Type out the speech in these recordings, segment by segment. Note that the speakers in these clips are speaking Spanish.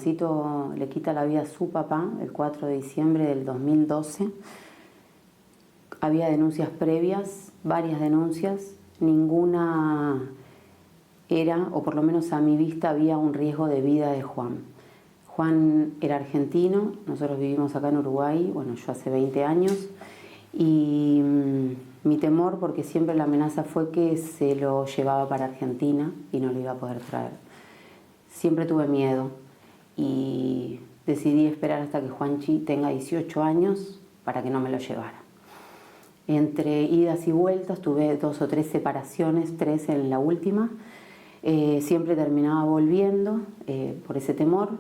Juancito le quita la vida a su papá el 4 de diciembre del 2012. Había denuncias previas, varias denuncias, ninguna era, o por lo menos a mi vista, había un riesgo de vida de Juan. Juan era argentino, nosotros vivimos acá en Uruguay, bueno, yo hace 20 años, y mi temor, porque siempre la amenaza fue que se lo llevaba para Argentina y no lo iba a poder traer. Siempre tuve miedo y decidí esperar hasta que Juanchi tenga 18 años para que no me lo llevara. Entre idas y vueltas tuve 2 o 3 separaciones, 3 en la última. Siempre terminaba volviendo por ese temor.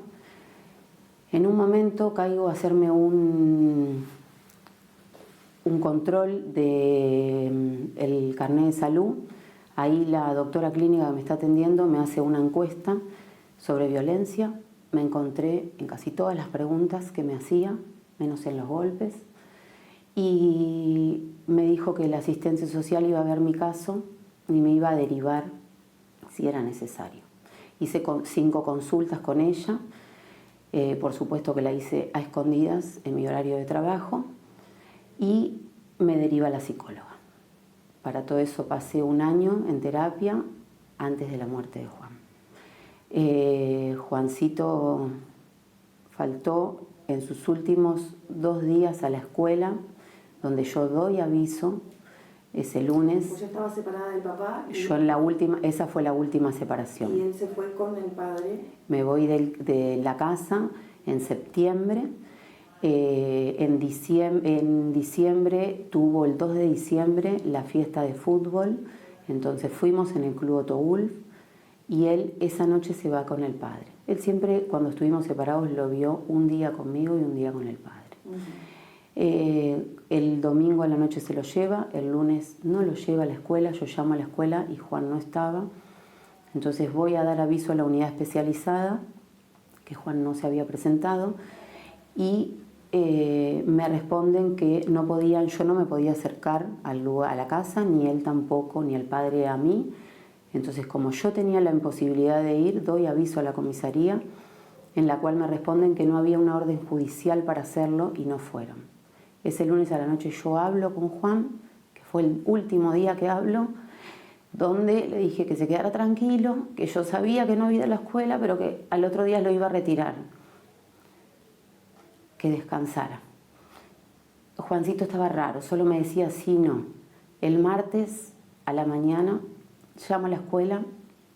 En un momento caigo a hacerme un control del carnet de salud. Ahí la doctora clínica que me está atendiendo me hace una encuesta sobre violencia. Me encontré en casi todas las preguntas que me hacía, menos en los golpes. Y me dijo que la asistencia social iba a ver mi caso y me iba a derivar si era necesario. Hice 5 consultas con ella. Por supuesto que la hice a escondidas en mi horario de trabajo. Y me deriva a la psicóloga. Para todo eso pasé 1 año en terapia antes de la muerte de Juan. Juancito faltó en sus últimos 2 días a la escuela, donde yo doy aviso ese lunes. ¿Pues ya estaba separada del papá? Yo esa fue la última separación. ¿Y él se fue con el padre? Me voy de la casa en septiembre. En diciembre tuvo el 2 de diciembre la fiesta de fútbol, entonces fuimos en el Club Otto Wulff y él esa noche se va con el padre. Él siempre, cuando estuvimos separados, lo vio un día conmigo y un día con el padre. El domingo a la noche se lo lleva, el lunes no lo lleva a la escuela, yo llamo a la escuela y Juan no estaba. Entonces voy a dar aviso a la unidad especializada, que Juan no se había presentado, y me responden que no podían, yo no me podía acercar al lugar, a la casa, ni él tampoco, ni el padre a mí. Entonces, como yo tenía la imposibilidad de ir, doy aviso a la comisaría, en la cual me responden que no había una orden judicial para hacerlo y no fueron. Ese lunes a la noche yo hablo con Juan, que fue el último día que hablo, donde le dije que se quedara tranquilo, que yo sabía que no había ido a la escuela, pero que al otro día lo iba a retirar, que descansara. Juancito estaba raro, solo me decía sí, no. El martes a la mañana llamo a la escuela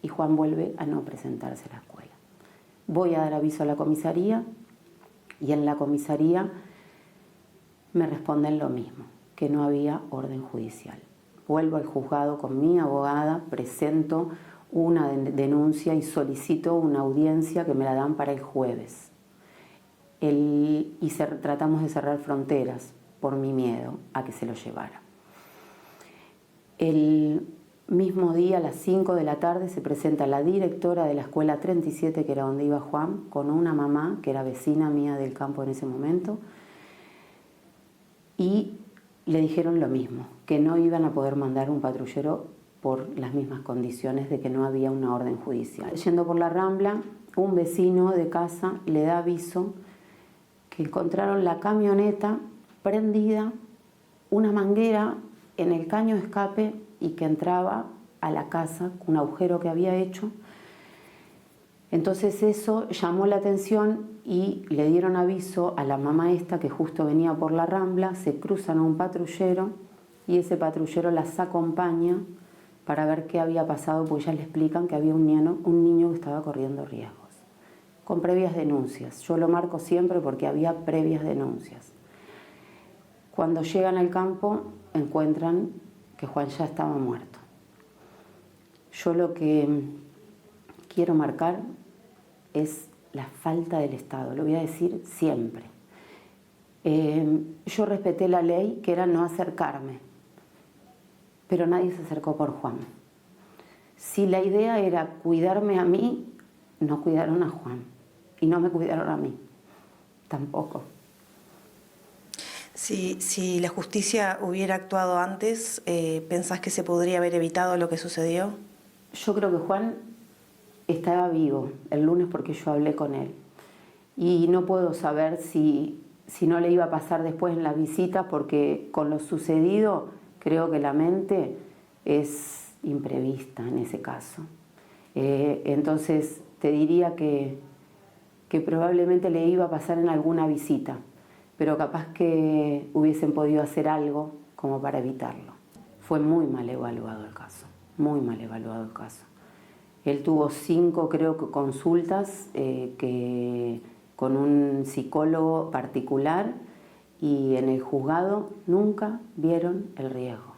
y Juan vuelve a no presentarse a la escuela. Voy a dar aviso a la comisaría y en la comisaría me responden lo mismo, que no había orden judicial. Vuelvo al juzgado con mi abogada, presento una denuncia y solicito una audiencia que me la dan para el jueves. Tratamos de cerrar fronteras por mi miedo a que se lo llevara. El mismo día, a las 5 de la tarde, se presenta la directora de la escuela 37, que era donde iba Juan, con una mamá que era vecina mía del campo en ese momento, y le dijeron lo mismo, que no iban a poder mandar un patrullero por las mismas condiciones de que no había una orden judicial. Yendo por la Rambla, un vecino de casa le da aviso que encontraron la camioneta prendida, una manguera en el caño de escape y que entraba a la casa con un agujero que había hecho. Entonces eso llamó la atención y le dieron aviso a la mamá esta que justo venía por la Rambla, se cruzan a un patrullero y ese patrullero las acompaña para ver qué había pasado, porque ya le explican que había un niño que estaba corriendo riesgos, con previas denuncias. Yo lo marco siempre porque había previas denuncias. Cuando llegan al campo encuentran que Juan ya estaba muerto. Yo lo que quiero marcar es la falta del Estado, lo voy a decir siempre. Yo respeté la ley, que era no acercarme, pero nadie se acercó por Juan. Si la idea era cuidarme a mí, no cuidaron a Juan y no me cuidaron a mí, tampoco. Si la justicia hubiera actuado antes, ¿pensás que se podría haber evitado lo que sucedió? Yo creo que Juan estaba vivo el lunes porque yo hablé con él. y no puedo saber si no le iba a pasar después en las visitas, porque con lo sucedido creo que la mente es imprevista en ese caso. Entonces te diría que probablemente le iba a pasar en alguna visita, pero capaz que hubiesen podido hacer algo como para evitarlo. Fue muy mal evaluado el caso, muy mal evaluado el caso. Él tuvo 5, creo que, consultas con un psicólogo particular, y en el juzgado nunca vieron el riesgo,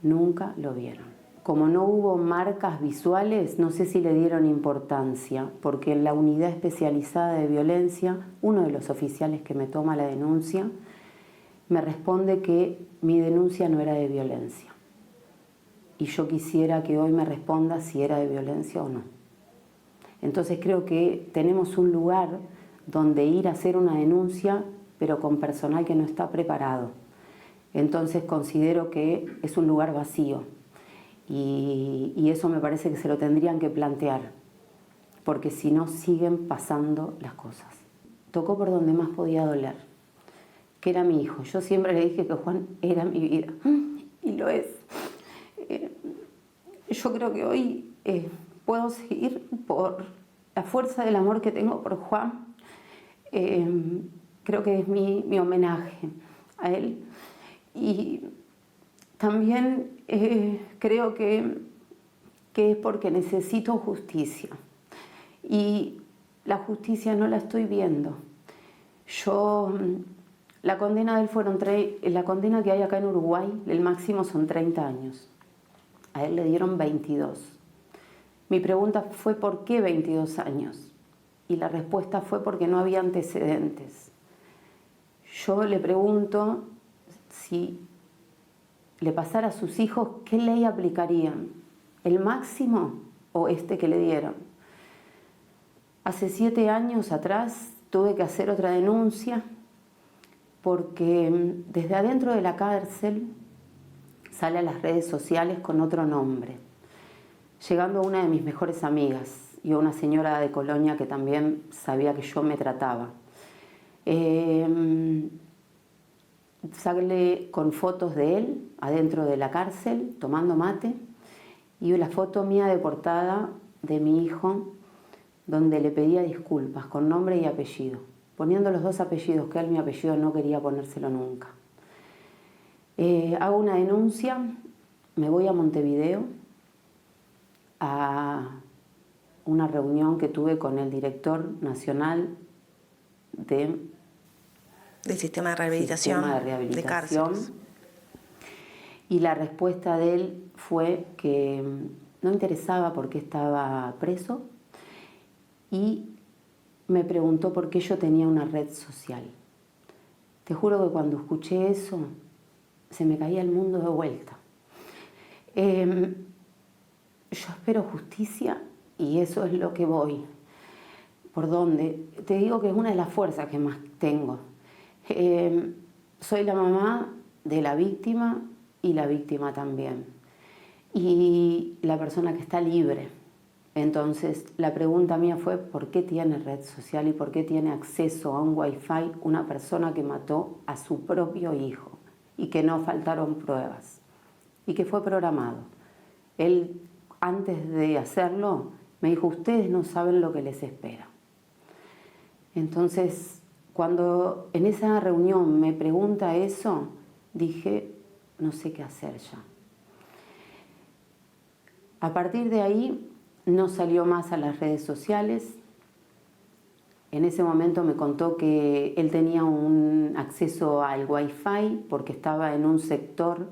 nunca lo vieron. Como no hubo marcas visuales, no sé si le dieron importancia, porque en la unidad especializada de violencia, uno de los oficiales que me toma la denuncia me responde que mi denuncia no era de violencia. Y yo quisiera que hoy me responda si era de violencia o no. Entonces creo que tenemos un lugar donde ir a hacer una denuncia, pero con personal que no está preparado. Entonces considero que es un lugar vacío. Y eso me parece que se lo tendrían que plantear, porque si no siguen pasando las cosas. Tocó por donde más podía doler, que era mi hijo. Yo siempre le dije que Juan era mi vida, y lo es. Yo creo que hoy puedo seguir por la fuerza del amor que tengo por Juan. Creo que es mi homenaje a él. Y también creo que es porque necesito justicia. Y la justicia no la estoy viendo. La condena de él la condena que hay acá en Uruguay, el máximo son 30 años. A él le dieron 22. Mi pregunta fue ¿por qué 22 años? Y la respuesta fue porque no había antecedentes. Yo le pregunto si le pasara a sus hijos, ¿qué ley aplicarían? ¿El máximo o este que le dieron? Hace 7 años atrás tuve que hacer otra denuncia porque desde adentro de la cárcel sale a las redes sociales con otro nombre, llegando a una de mis mejores amigas y a una señora de Colonia que también sabía que yo me trataba. Sale con fotos de él adentro de la cárcel tomando mate, y la foto mía de portada de mi hijo donde le pedía disculpas con nombre y apellido, poniendo los 2 apellidos, que él mi apellido no quería ponérselo nunca. Hago una denuncia, me voy a Montevideo a una reunión que tuve con el director nacional del sistema de rehabilitación, de cárceles. Y la respuesta de él fue que no interesaba por qué estaba preso, y me preguntó por qué yo tenía una red social. Te juro que cuando escuché eso se me caía el mundo de vuelta. Yo espero justicia y eso es lo que voy. ¿Por dónde? Te digo que es una de las fuerzas que más tengo. Soy la mamá de la víctima y la víctima también. Y la persona que está libre. Entonces, la pregunta mía fue ¿por qué tiene red social y por qué tiene acceso a un wifi una persona que mató a su propio hijo y que no faltaron pruebas y que fue programado? Él, antes de hacerlo, me dijo, ustedes no saben lo que les espera. Entonces, cuando en esa reunión me pregunta eso, dije, no sé qué hacer ya. A partir de ahí no salió más a las redes sociales. En ese momento me contó que él tenía un acceso al wifi porque estaba en un sector,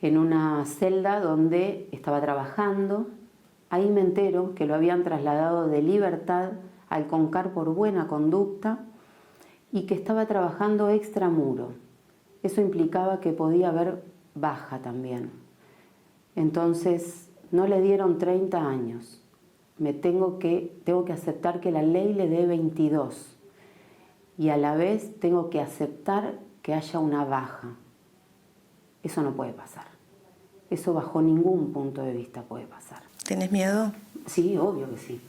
en una celda donde estaba trabajando. Ahí me entero que lo habían trasladado de Libertad al Concar por buena conducta y que estaba trabajando extramuro. Eso implicaba que podía haber baja también. Entonces no le dieron 30 años. Tengo que aceptar que la ley le dé 22 y a la vez tengo que aceptar que haya una baja. Eso no puede pasar. Eso bajo ningún punto de vista puede pasar. ¿Tienes miedo? Sí, obvio que sí.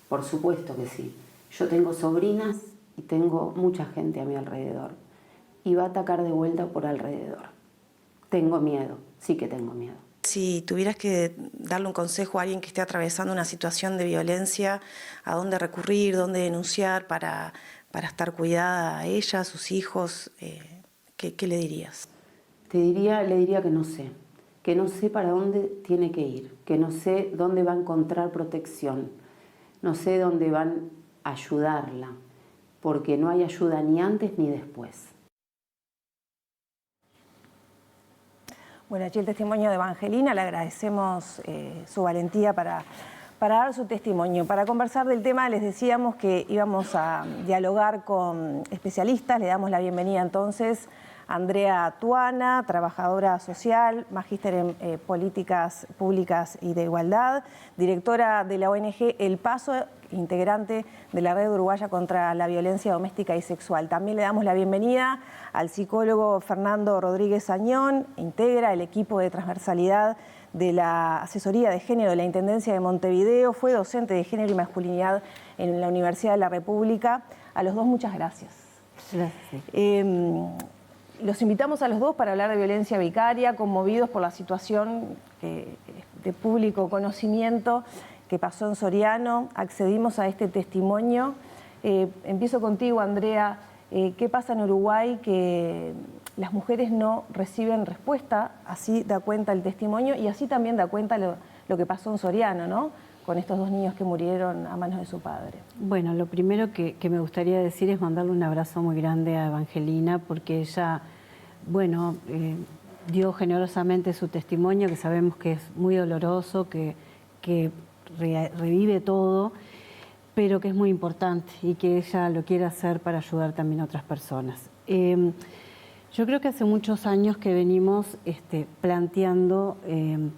Por supuesto que sí. Yo tengo sobrinas y tengo mucha gente a mi alrededor. Y va a atacar de vuelta por alrededor. Tengo miedo, sí que tengo miedo. Si tuvieras que darle un consejo a alguien que esté atravesando una situación de violencia, ¿a dónde recurrir, dónde denunciar para estar cuidada a ella, a sus hijos? ¿Qué le dirías? Le diría que no sé para dónde tiene que ir, que no sé dónde va a encontrar protección, no sé dónde van a ayudarla, porque no hay ayuda ni antes ni después. Bueno, allí el testimonio de Evangelina, le agradecemos su valentía para dar su testimonio. Para conversar del tema les decíamos que íbamos a dialogar con especialistas. Le damos la bienvenida entonces a Andrea Tuana, trabajadora social, magíster en políticas públicas y de igualdad, directora de la ONG El Paso, integrante de la Red Uruguaya contra la Violencia Doméstica y Sexual. También le damos la bienvenida al psicólogo Fernando Rodríguez Añón, integra el equipo de transversalidad de la Asesoría de Género de la Intendencia de Montevideo, fue docente de Género y Masculinidad en la Universidad de la República. A los dos, muchas gracias. Gracias. Los invitamos a los dos para hablar de violencia vicaria, conmovidos por la situación de público conocimiento que pasó en Soriano. Accedimos a este testimonio. Empiezo contigo, Andrea. ¿Qué pasa en Uruguay que las mujeres no reciben respuesta? Así da cuenta el testimonio y así también da cuenta lo que pasó en Soriano, ¿no? Con estos dos niños que murieron a manos de su padre. Bueno, lo primero que me gustaría decir es mandarle un abrazo muy grande a Evangelina, porque ella, bueno, dio generosamente su testimonio, que sabemos que es muy doloroso, que revive todo, pero que es muy importante y que ella lo quiere hacer para ayudar también a otras personas. Yo creo que hace muchos años que venimos planteando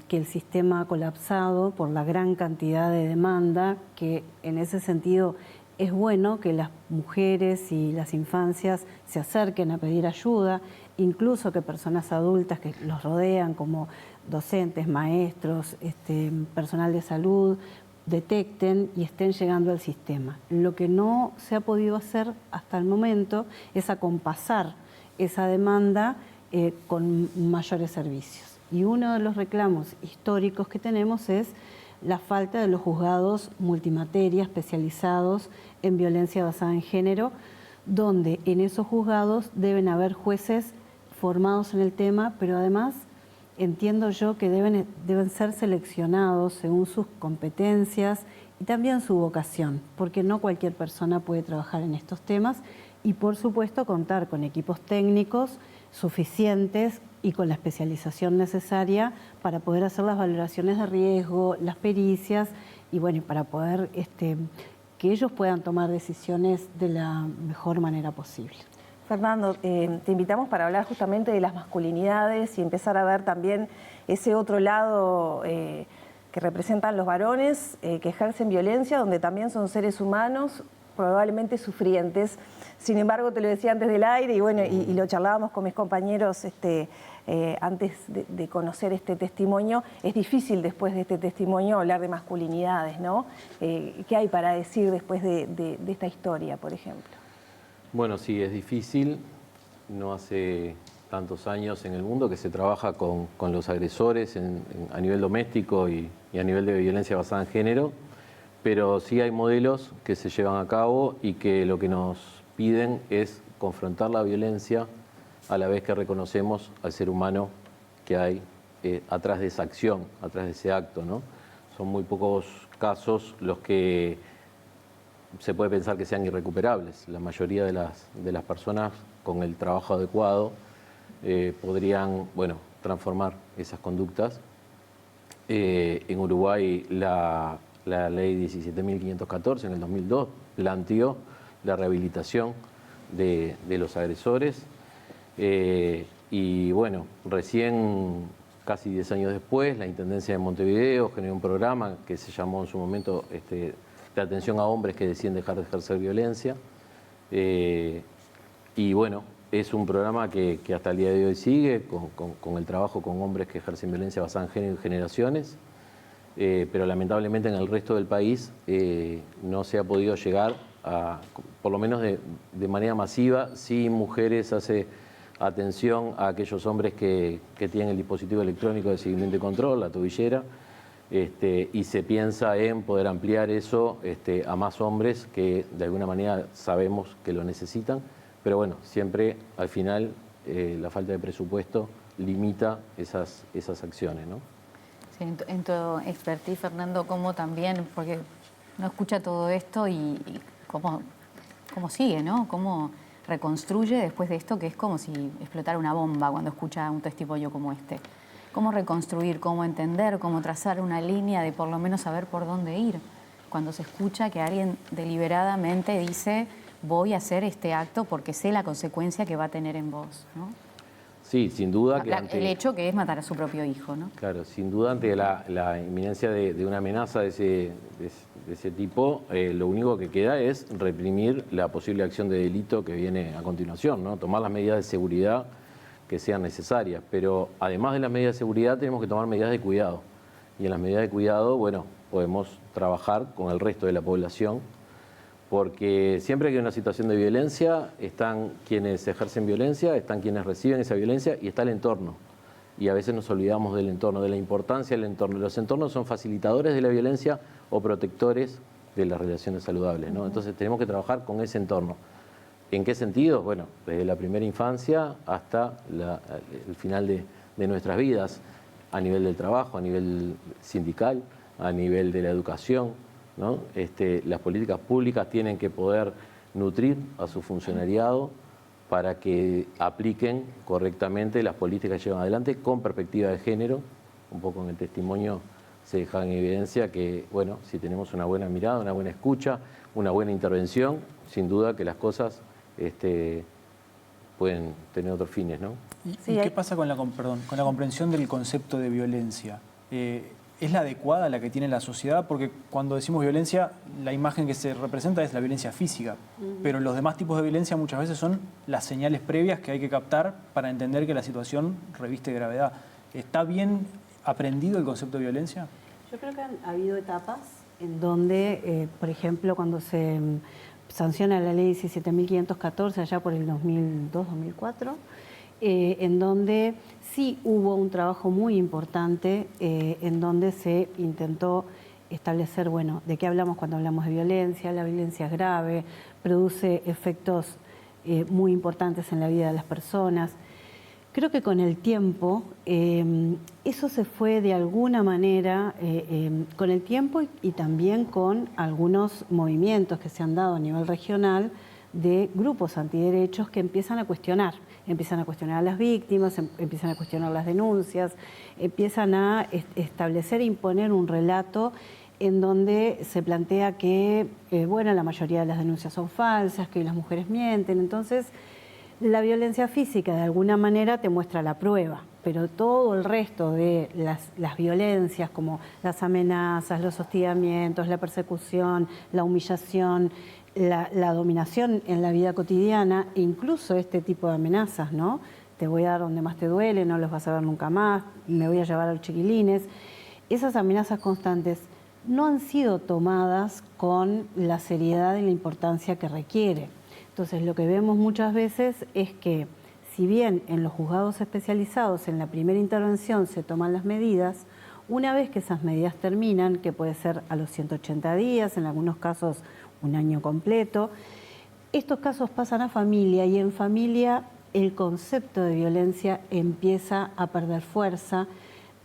que el sistema ha colapsado por la gran cantidad de demanda, que en ese sentido es bueno que las mujeres y las infancias se acerquen a pedir ayuda, incluso que personas adultas que los rodean como docentes, maestros, personal de salud, detecten y estén llegando al sistema. Lo que no se ha podido hacer hasta el momento es acompasar esa demanda con mayores servicios. Y uno de los reclamos históricos que tenemos es la falta de los juzgados multimateria especializados en violencia basada en género, donde en esos juzgados deben haber jueces formados en el tema, pero además entiendo yo que deben ser seleccionados según sus competencias y también su vocación, porque no cualquier persona puede trabajar en estos temas y por supuesto contar con equipos técnicos suficientes y con la especialización necesaria para poder hacer las valoraciones de riesgo, las pericias y bueno, para poder que ellos puedan tomar decisiones de la mejor manera posible. Fernando, te invitamos para hablar justamente de las masculinidades y empezar a ver también ese otro lado que representan los varones que ejercen violencia, donde también son seres humanos, probablemente sufrientes. Sin embargo, te lo decía antes del aire y bueno, y lo charlábamos con mis compañeros antes de conocer este testimonio. Es difícil después de este testimonio hablar de masculinidades, ¿no? ¿Qué hay para decir después de esta historia, por ejemplo? Bueno, sí, es difícil. No hace tantos años en el mundo que se trabaja con los agresores a nivel doméstico y a nivel de violencia basada en género, pero sí hay modelos que se llevan a cabo y que lo que nos piden es confrontar la violencia a la vez que reconocemos al ser humano que hay atrás de esa acción, atrás de ese acto, ¿no? Son muy pocos casos los que se puede pensar que sean irrecuperables. La mayoría de las personas con el trabajo adecuado podrían, bueno, transformar esas conductas. En Uruguay la ley 17.514 en el 2002 planteó la rehabilitación de los agresores y bueno, recién, casi 10 años después, la Intendencia de Montevideo generó un programa que se llamó en su momento de atención a hombres que deciden dejar de ejercer violencia y bueno, es un programa que hasta el día de hoy sigue con el trabajo con hombres que ejercen violencia basada en género y generaciones, pero lamentablemente en el resto del país no se ha podido llegar por lo menos de manera masiva, sí mujeres hace atención a aquellos hombres que tienen el dispositivo electrónico de seguimiento y control, la tobillera, y se piensa en poder ampliar eso a más hombres que de alguna manera sabemos que lo necesitan, pero bueno, siempre al final la falta de presupuesto limita esas acciones, ¿no? Sí, en tu expertise, Fernando, ¿cómo también, porque uno escucha todo esto y cómo sigue, ¿no? ¿Cómo reconstruye después de esto, que es como si explotara una bomba cuando escucha un testimonio como este? ¿Cómo reconstruir, cómo entender, cómo trazar una línea de por lo menos saber por dónde ir? Cuando se escucha que alguien deliberadamente dice, voy a hacer este acto porque sé la consecuencia que va a tener en vos, ¿no? Sí, sin duda que el hecho que es matar a su propio hijo, ¿no? Claro, sin duda ante la inminencia de una amenaza de ese tipo, lo único que queda es reprimir la posible acción de delito que viene a continuación, ¿no? Tomar las medidas de seguridad que sean necesarias, pero además de las medidas de seguridad tenemos que tomar medidas de cuidado. Y en las medidas de cuidado, bueno, podemos trabajar con el resto de la población, porque siempre que hay una situación de violencia, están quienes ejercen violencia, están quienes reciben esa violencia y está el entorno. Y a veces nos olvidamos del entorno, de la importancia del entorno. Los entornos son facilitadores de la violencia o protectores de las relaciones saludables, ¿no? Entonces tenemos que trabajar con ese entorno. ¿En qué sentido? Bueno, desde la primera infancia hasta el final de nuestras vidas, a nivel del trabajo, a nivel sindical, a nivel de la educación, ¿no? Las políticas públicas tienen que poder nutrir a su funcionariado para que apliquen correctamente las políticas que llevan adelante con perspectiva de género. Un poco en el testimonio se deja en evidencia que, bueno, si tenemos una buena mirada, una buena escucha, una buena intervención, sin duda que las cosas pueden tener otros fines, ¿no? ¿Y qué pasa con la comprensión del concepto de violencia? ¿Es la adecuada la que tiene la sociedad? Porque cuando decimos violencia, la imagen que se representa es la violencia física, pero los demás tipos de violencia muchas veces son las señales previas que hay que captar para entender que la situación reviste gravedad. ¿Está bien aprendido el concepto de violencia? Yo creo que han habido etapas en donde, por ejemplo, cuando se sanciona la ley 17.514 allá por el 2002-2004, en donde sí hubo un trabajo muy importante, en donde se intentó establecer, bueno, de qué hablamos cuando hablamos de violencia. La violencia es grave, produce efectos muy importantes en la vida de las personas. Creo que con el tiempo eso se fue de alguna manera, con el tiempo y también con algunos movimientos que se han dado a nivel regional de grupos antiderechos que empiezan a cuestionar a las víctimas, empiezan a cuestionar las denuncias, empiezan a establecer e imponer un relato en donde se plantea que, bueno, la mayoría de las denuncias son falsas, que las mujeres mienten. Entonces, la violencia física de alguna manera te muestra la prueba, pero todo el resto de las violencias, como las amenazas, los hostigamientos, la persecución, la humillación, la dominación en la vida cotidiana, e incluso este tipo de amenazas, ¿no? Te voy a dar donde más te duele, no los vas a ver nunca más, me voy a llevar a los chiquilines. Esas amenazas constantes no han sido tomadas con la seriedad y la importancia que requiere. Entonces, lo que vemos muchas veces es que, si bien en los juzgados especializados en la primera intervención se toman las medidas, una vez que esas medidas terminan, que puede ser a los 180 días, en algunos casos un año completo, estos casos pasan a familia y en familia el concepto de violencia empieza a perder fuerza.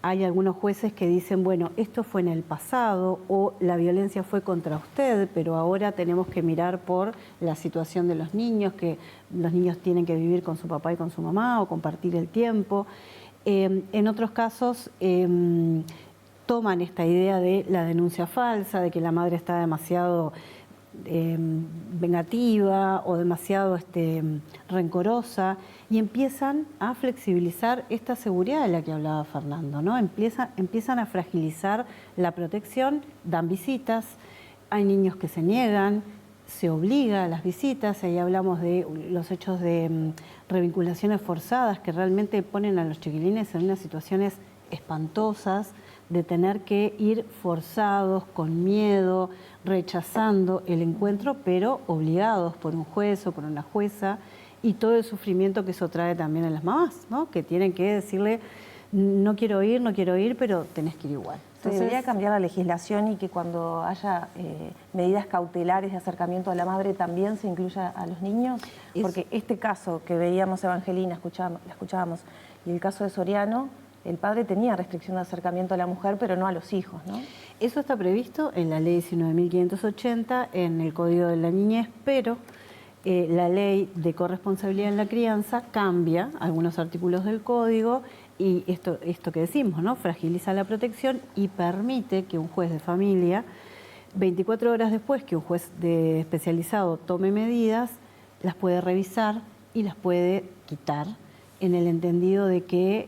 Hay algunos jueces que dicen, bueno, esto fue en el pasado o la violencia fue contra usted, pero ahora tenemos que mirar por la situación de los niños, que los niños tienen que vivir con su papá y con su mamá o compartir el tiempo. En otros casos toman esta idea de la denuncia falsa, de que la madre está demasiado vengativa o demasiado rencorosa, y empiezan a flexibilizar esta seguridad de la que hablaba Fernando, ¿no? Empiezan a fragilizar la protección, dan visitas, hay niños que se niegan, se obliga a las visitas, ahí hablamos de los hechos de revinculaciones forzadas que realmente ponen a los chiquilines en unas situaciones espantosas, de tener que ir forzados, con miedo, rechazando el encuentro, pero obligados por un juez o por una jueza, y todo el sufrimiento que eso trae también a las mamás, ¿no? Que tienen que decirle, no quiero ir, pero tenés que ir igual. Se debería cambiar la legislación y que cuando haya medidas cautelares de acercamiento a la madre también se incluya a los niños, porque este caso que veíamos Evangelina, la escuchábamos, y el caso de Soriano, el padre tenía restricción de acercamiento a la mujer, pero no a los hijos, ¿no? Eso está previsto en la ley 19.580, en el Código de la Niñez, pero la ley de corresponsabilidad en la crianza cambia algunos artículos del código y esto que decimos, ¿no? Fragiliza la protección y permite que un juez de familia, 24 horas después que un juez especializado tome medidas, las puede revisar y las puede quitar, en el entendido de que,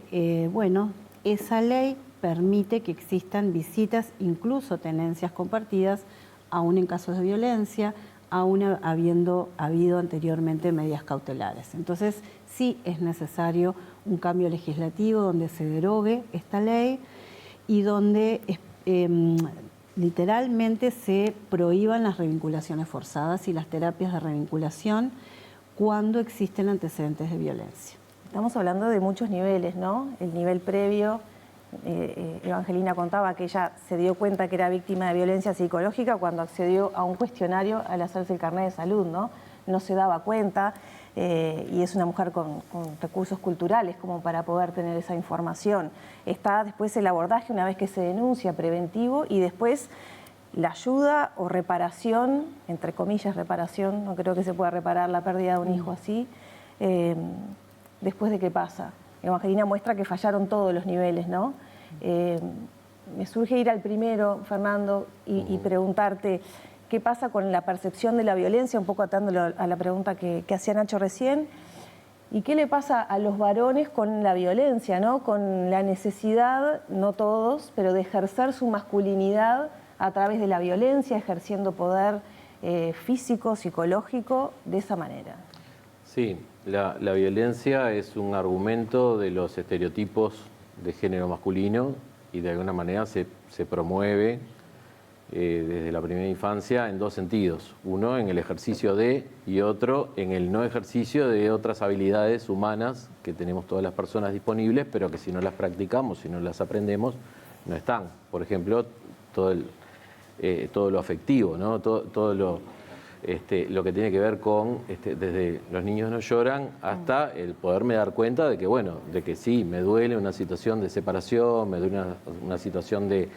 esa ley permite que existan visitas, incluso tenencias compartidas, aún en casos de violencia, aún habiendo habido anteriormente medidas cautelares. Entonces, sí es necesario un cambio legislativo donde se derogue esta ley y donde literalmente se prohíban las revinculaciones forzadas y las terapias de revinculación cuando existen antecedentes de violencia. Estamos hablando de muchos niveles, ¿no? El nivel previo, Evangelina contaba que ella se dio cuenta que era víctima de violencia psicológica cuando accedió a un cuestionario al hacerse el carnet de salud, ¿no? No se daba cuenta y es una mujer con recursos culturales como para poder tener esa información. Está después el abordaje una vez que se denuncia, preventivo, y después la ayuda o reparación, entre comillas reparación, no creo que se pueda reparar la pérdida de un hijo así, después de qué pasa. Evangelina muestra que fallaron todos los niveles, ¿no? Me surge ir al primero, Fernando, y preguntarte qué pasa con la percepción de la violencia, un poco atándolo a la pregunta que hacía Nacho recién, y qué le pasa a los varones con la violencia, ¿no? Con la necesidad, no todos, pero de ejercer su masculinidad a través de la violencia, ejerciendo poder físico, psicológico, de esa manera. Sí, la violencia es un argumento de los estereotipos de género masculino y de alguna manera se promueve desde la primera infancia en dos sentidos. Uno en el ejercicio de y otro en el no ejercicio de otras habilidades humanas que tenemos todas las personas disponibles, pero que si no las practicamos, si no las aprendemos, no están. Por ejemplo, todo lo afectivo, ¿no? Todo lo que tiene que ver con desde los niños no lloran hasta el poderme dar cuenta de que, bueno, de que sí, me duele una situación de separación, me duele una situación de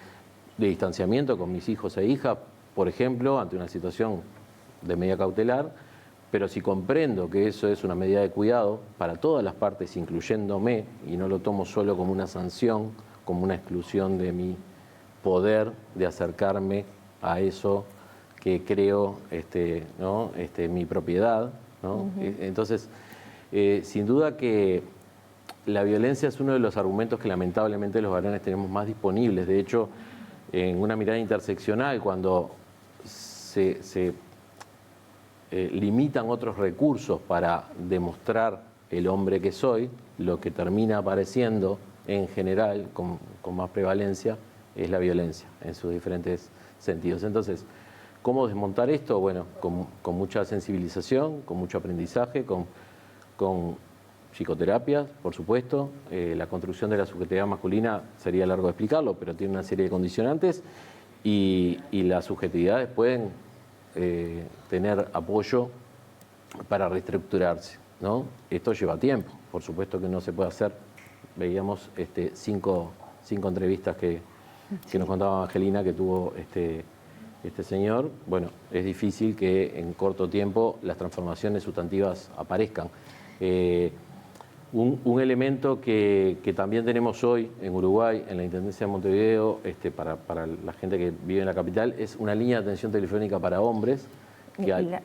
distanciamiento con mis hijos e hijas, por ejemplo, ante una situación de medida cautelar, pero si comprendo que eso es una medida de cuidado para todas las partes, incluyéndome, y no lo tomo solo como una sanción, como una exclusión de mi poder de acercarme a eso que creo ¿no? Mi propiedad, ¿no? Entonces, sin duda que la violencia es uno de los argumentos que lamentablemente los varones tenemos más disponibles. De hecho, en una mirada interseccional, cuando se limitan otros recursos para demostrar el hombre que soy, lo que termina apareciendo en general, con más prevalencia, es la violencia en sus diferentes sentidos. Entonces, ¿cómo desmontar esto? Bueno, con mucha sensibilización, con mucho aprendizaje, con psicoterapias, por supuesto. La construcción de la subjetividad masculina sería largo de explicarlo, pero tiene una serie de condicionantes y las subjetividades pueden tener apoyo para reestructurarse, ¿no? Esto lleva tiempo, por supuesto que no se puede hacer. Veíamos cinco entrevistas que nos contaba Angelina que tuvo este señor. Bueno, es difícil que en corto tiempo las transformaciones sustantivas aparezcan. Un elemento que también tenemos hoy en Uruguay, en la Intendencia de Montevideo, para la gente que vive en la capital, es una línea de atención telefónica para hombres.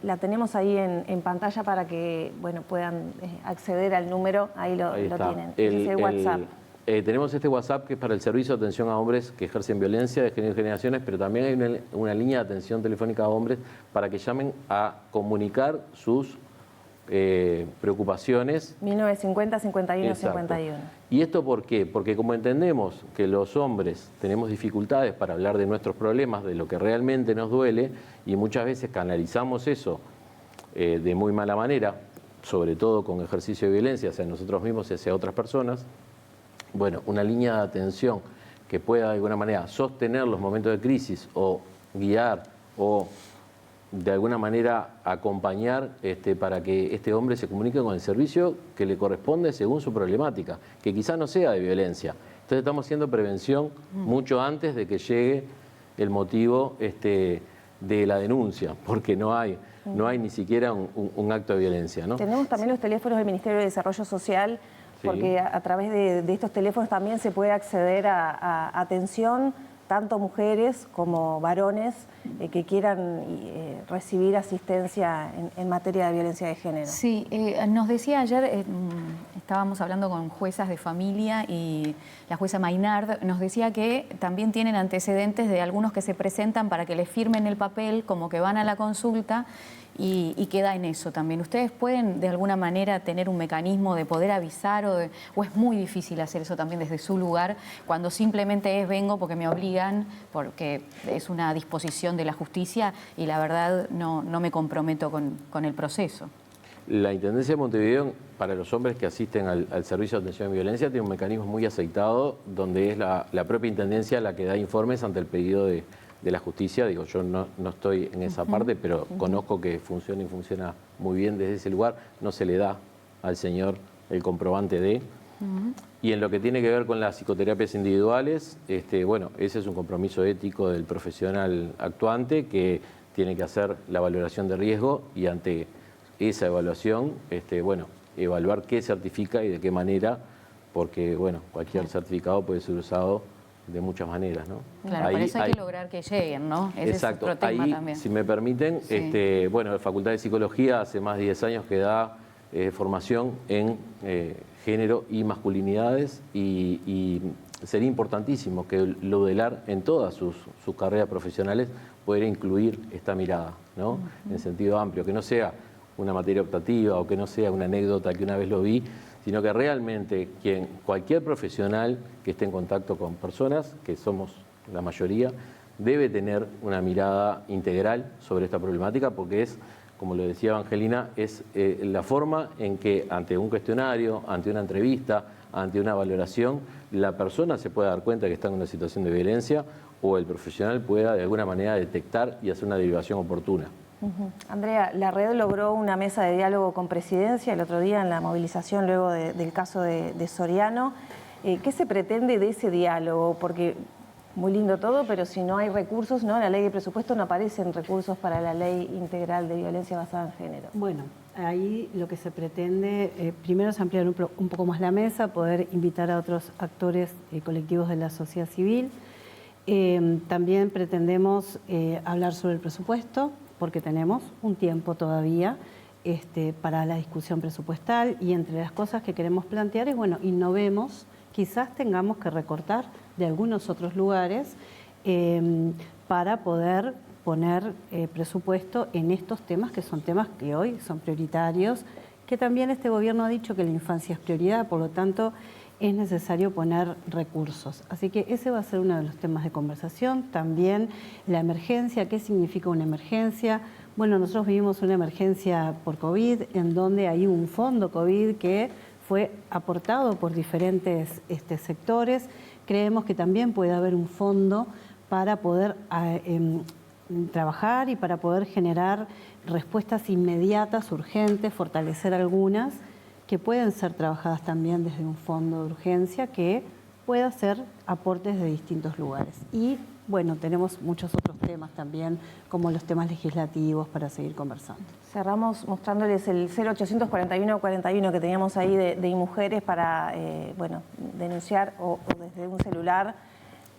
La tenemos ahí en pantalla para que puedan acceder al número, ahí lo tienen. Es el WhatsApp. Tenemos este WhatsApp que es para el servicio de atención a hombres que ejercen violencia de género y generaciones, pero también hay una línea de atención telefónica a hombres para que llamen a comunicar sus preocupaciones. 1950, 51, Exacto. 51. ¿Y esto por qué? Porque como entendemos que los hombres tenemos dificultades para hablar de nuestros problemas, de lo que realmente nos duele, y muchas veces canalizamos eso de muy mala manera, sobre todo con ejercicio de violencia hacia nosotros mismos y hacia otras personas, bueno, una línea de atención que pueda de alguna manera sostener los momentos de crisis o guiar o de alguna manera acompañar para que este hombre se comunique con el servicio que le corresponde según su problemática, que quizás no sea de violencia. Entonces estamos haciendo prevención mucho antes de que llegue el motivo de la denuncia, porque no hay ni siquiera un acto de violencia, ¿no? Tenemos también los teléfonos del Ministerio de Desarrollo Social, porque a través de estos teléfonos también se puede acceder a atención, tanto mujeres como varones que quieran recibir asistencia en materia de violencia de género. Sí, nos decía ayer, estábamos hablando con juezas de familia y la jueza Maynard nos decía que también tienen antecedentes de algunos que se presentan para que les firmen el papel, como que van a la consulta y queda en eso también. ¿Ustedes pueden de alguna manera tener un mecanismo de poder avisar o es muy difícil hacer eso también desde su lugar cuando simplemente vengo porque me obligan, porque es una disposición de la justicia y la verdad no me comprometo con el proceso? La Intendencia de Montevideo, para los hombres que asisten al Servicio de Atención de Violencia, tiene un mecanismo muy aceitado donde es la propia Intendencia la que da informes ante el pedido de la justicia. Digo, yo no estoy en esa parte, pero conozco que funciona y funciona muy bien desde ese lugar. No se le da al señor el comprobante de... Y en lo que tiene que ver con las psicoterapias individuales, bueno, ese es un compromiso ético del profesional actuante que tiene que hacer la valoración de riesgo y ante esa evaluación, bueno, evaluar qué certifica y de qué manera, porque, bueno, cualquier certificado puede ser usado de muchas maneras, ¿no? Claro, por eso hay que lograr que lleguen, ¿no? Ese exacto. Es otro tema ahí, también. si me permiten, Sí. bueno, la Facultad de Psicología hace más de 10 años que da formación en género y masculinidades y sería importantísimo que lo UDELAR en todas sus carreras profesionales pudiera incluir esta mirada, ¿no? En sentido amplio, que no sea una materia optativa o que no sea una anécdota que una vez lo vi, sino que realmente cualquier profesional que esté en contacto con personas, que somos la mayoría, debe tener una mirada integral sobre esta problemática porque es, como lo decía Evangelina, es la forma en que ante un cuestionario, ante una entrevista, ante una valoración, la persona se pueda dar cuenta que está en una situación de violencia o el profesional pueda de alguna manera detectar y hacer una derivación oportuna. Andrea, la red logró una mesa de diálogo con Presidencia el otro día en la movilización luego del caso de Soriano. ¿Qué se pretende de ese diálogo? Porque muy lindo todo, pero si no hay recursos, ¿no? En la ley de presupuesto no aparecen recursos para la ley integral de violencia basada en género. Bueno, ahí lo que se pretende, primero es ampliar un poco más la mesa, poder invitar a otros actores colectivos de la sociedad civil. También pretendemos hablar sobre el presupuesto, porque tenemos un tiempo todavía para la discusión presupuestal y entre las cosas que queremos plantear es, bueno, innovemos, quizás tengamos que recortar de algunos otros lugares para poder poner presupuesto en estos temas que son temas que hoy son prioritarios, que también este gobierno ha dicho que la infancia es prioridad, por lo tanto es necesario poner recursos. Así que ese va a ser uno de los temas de conversación. También la emergencia, ¿qué significa una emergencia? Bueno, nosotros vivimos una emergencia por COVID, en donde hay un fondo COVID que fue aportado por diferentes sectores. Creemos que también puede haber un fondo para poder trabajar y para poder generar respuestas inmediatas, urgentes, fortalecer algunas que pueden ser trabajadas también desde un fondo de urgencia que pueda hacer aportes de distintos lugares. Y bueno, tenemos muchos otros temas también, como los temas legislativos para seguir conversando. Cerramos mostrándoles el 0800-4141 que teníamos ahí de mujeres para bueno, denunciar o desde un celular,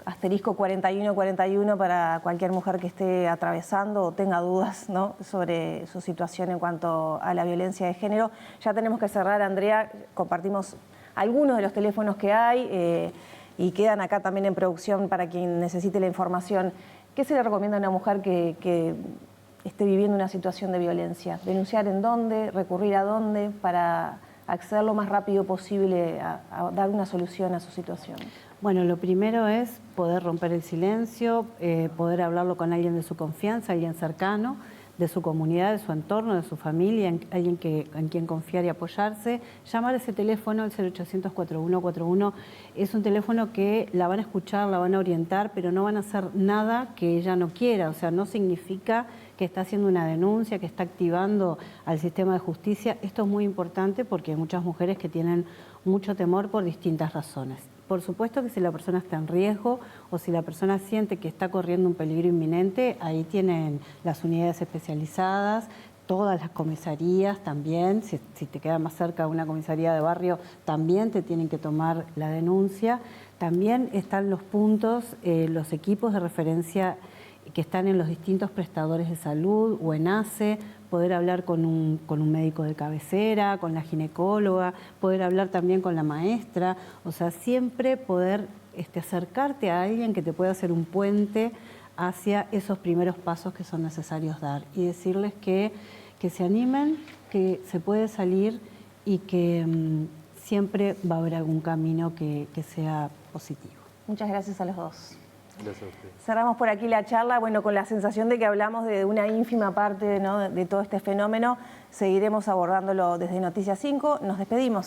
asterisco 4141 para cualquier mujer que esté atravesando o tenga dudas, ¿no?, sobre su situación en cuanto a la violencia de género. Ya tenemos que cerrar, Andrea, compartimos algunos de los teléfonos que hay y quedan acá también en producción para quien necesite la información. ¿Qué se le recomienda a una mujer que esté viviendo una situación de violencia? ¿Denunciar en dónde? ¿Recurrir a dónde? Para acceder lo más rápido posible a dar una solución a su situación. Bueno, lo primero es poder romper el silencio, poder hablarlo con alguien de su confianza, alguien cercano, de su comunidad, de su entorno, de su familia, alguien en quien confiar y apoyarse. Llamar ese teléfono, el 0800-4141, es un teléfono que la van a escuchar, la van a orientar, pero no van a hacer nada que ella no quiera. O sea, no significa que está haciendo una denuncia, que está activando al sistema de justicia. Esto es muy importante porque hay muchas mujeres que tienen mucho temor por distintas razones. Por supuesto que si la persona está en riesgo o si la persona siente que está corriendo un peligro inminente, ahí tienen las unidades especializadas, todas las comisarías también, si te queda más cerca una comisaría de barrio, también te tienen que tomar la denuncia. También están los puntos, los equipos de referencia que están en los distintos prestadores de salud o en ACE, poder hablar con un médico de cabecera, con la ginecóloga, poder hablar también con la maestra, o sea, siempre poder acercarte a alguien que te pueda hacer un puente hacia esos primeros pasos que son necesarios dar y decirles que se animen, que se puede salir y que siempre va a haber algún camino que sea positivo. Muchas gracias a los dos. Gracias a usted. Cerramos por aquí la charla, bueno, con la sensación de que hablamos de una ínfima parte, ¿no?, de todo este fenómeno. Seguiremos abordándolo desde Noticias 5. Nos despedimos.